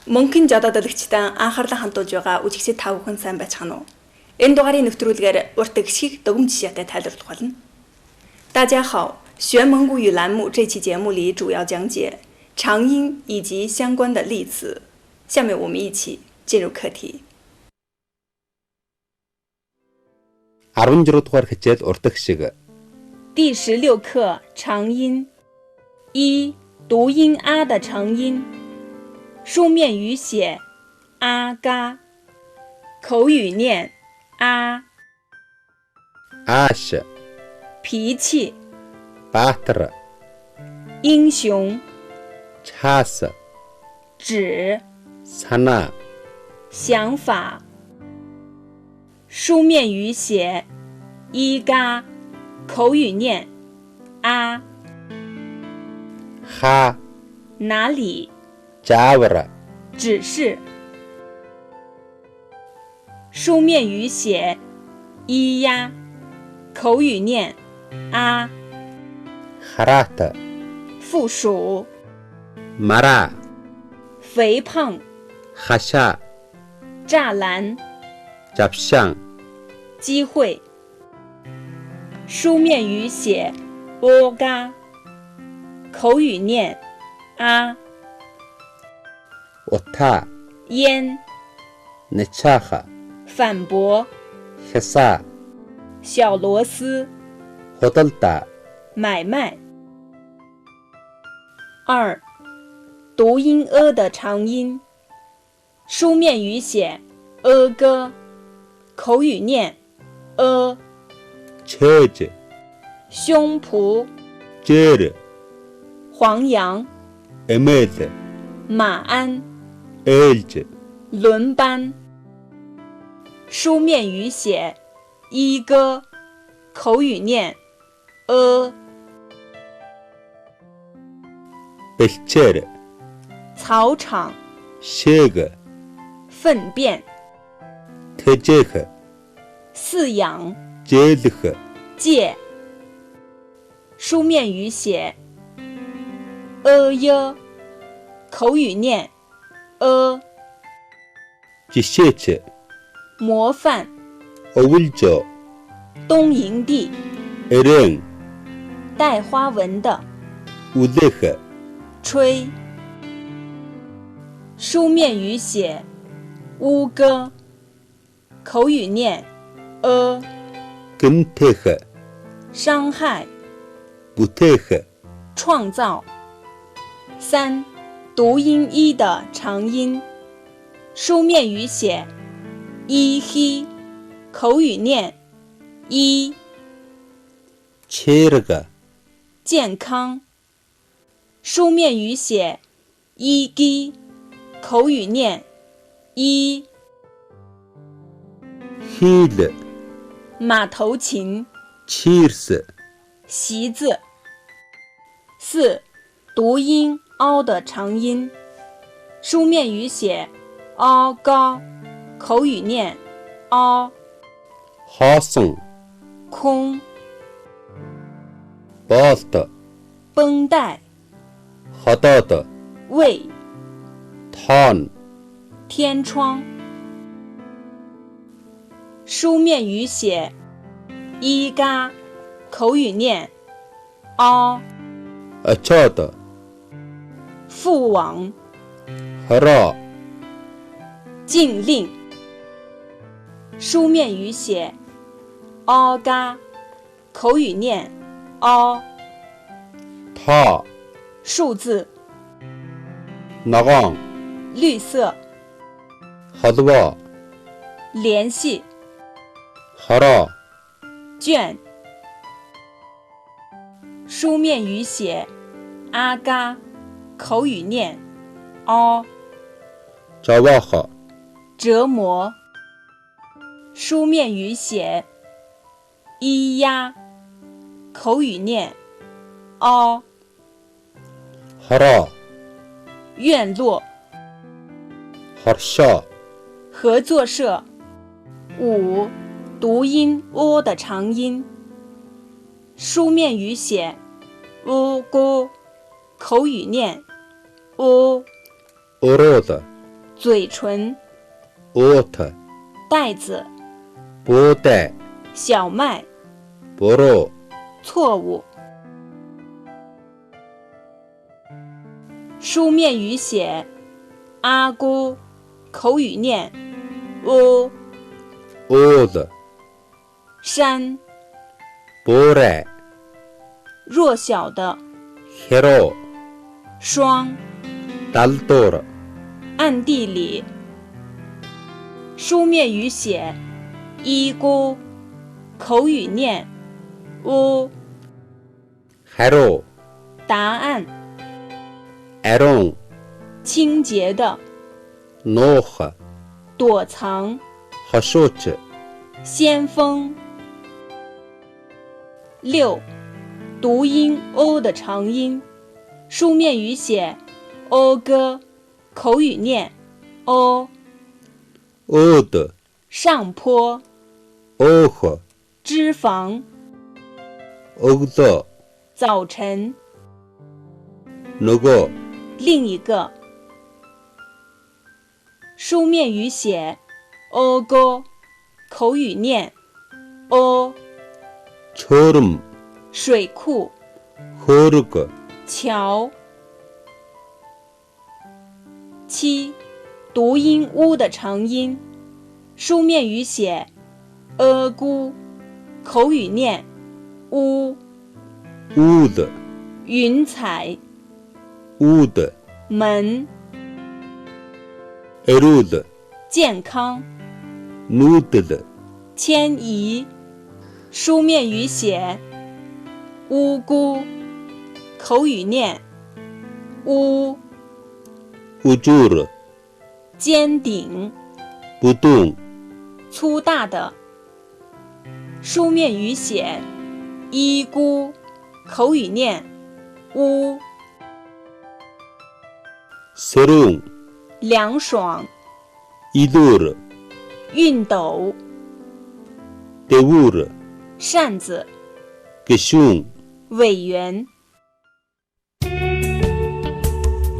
Мөнгөн жодоодлагчдаа анхаарлаа хандуулж байгаа үжигчид та бүхэн сайн байцгаана уу? Энэ дугаарыг нэвтрүүлгээр урт гисхийг догм жишээтэй тайлбарлах болно. 大家好，学蒙古语栏目这期节目里主要讲解长音以及相关的例词。下面我们一起进入课题。16 дугаар хичээл урт гисэг。第16课长音。一、读音啊的长音。书面语写啊嘎，口语念啊。Ash， 脾气。Batr， 英雄。Chas， 指。Sana， 想法。书面语写一嘎，口语念啊。Ha， 哪里。Javra， 指示。书面语写一呀，口语念啊。Harat， 附属。Mara， 肥胖。Hasha， 栅栏。Japshang， 机会。书面语写波嘎，口语念啊。Ota， 烟。Nechaha， 反驳。Hesa， 小螺丝。Hodalta， 买卖。二、读音的长音。书面语写哥，口语念Chej， 胸脯。Jer， 黄羊。Emez， 马鞍。Elj， 轮班。书面语写一哥，口语念Elcher， 草场。Sheg， 粪便。Tejek， 饲养。Jelh， 借。书面语写耶，口语念Jishech， 模范。Ovuljo， 东营地。Eren， 带花纹的。Udeh， 吹。书面语写乌哥，口语念Genteh， 伤害。Buteh， 创造。三、读音一的长音。书面语写一嘿，口语念一。Cherga， 健康。书面语写一gi，口语念一。Hil， 马头琴。Cheers， 席子。四、读音凹的长音。书面语写高，口语念Hasan， 空。Balt， 绷带。Hadad， 胃。Tan， 天窗。书面语写一嘎，口语念Achad， 父王。Hara， 禁令。书面语写嘎，口语念Ta， 数字。Nagan， 绿色。Hadwa， 联系。Hara，卷。书面语写阿嘎，口语念Jawaha， 折磨。书面语写一呀，口语念Hara，院落。Harsha，合作社。五、读音的长音。书面语写乌咕，口语念Orod，嘴唇、 옷, 袋子、 보대, 小麦、 보로, 错误。书面语写阿姑，口语念乌。 옷, 山， 보래, 弱小的 히로, 霜， 달돌, 暗地里。书面语写伊姑，口语念乌。 해로, 答案， 에롱, 清洁的， 노හ, 躲藏， 허쇼츠, 先锋。6. 读音 o 的长音，书面语写 o 哥，口语念 o。 옷, 上坡， 오후, 脂肪， og도, 早晨。 누구, 另一个，书面语写 o 哥，口语念 o。 처럼, 水库， 흐르고, 桥。7. 读音 u 的长音，书面语写姑，口语念乌。 우드, 云彩， 우드, 门， 에루드, 健康， 누드드, 迁移。书面语写乌姑，口语念乌。 우주르, 尖顶， 부둥, 粗大的。书面语写伊姑，口语念乌。 세롱, 凉爽， 이두르, 熨斗， 대우르, 扇子， 기슝, 委员。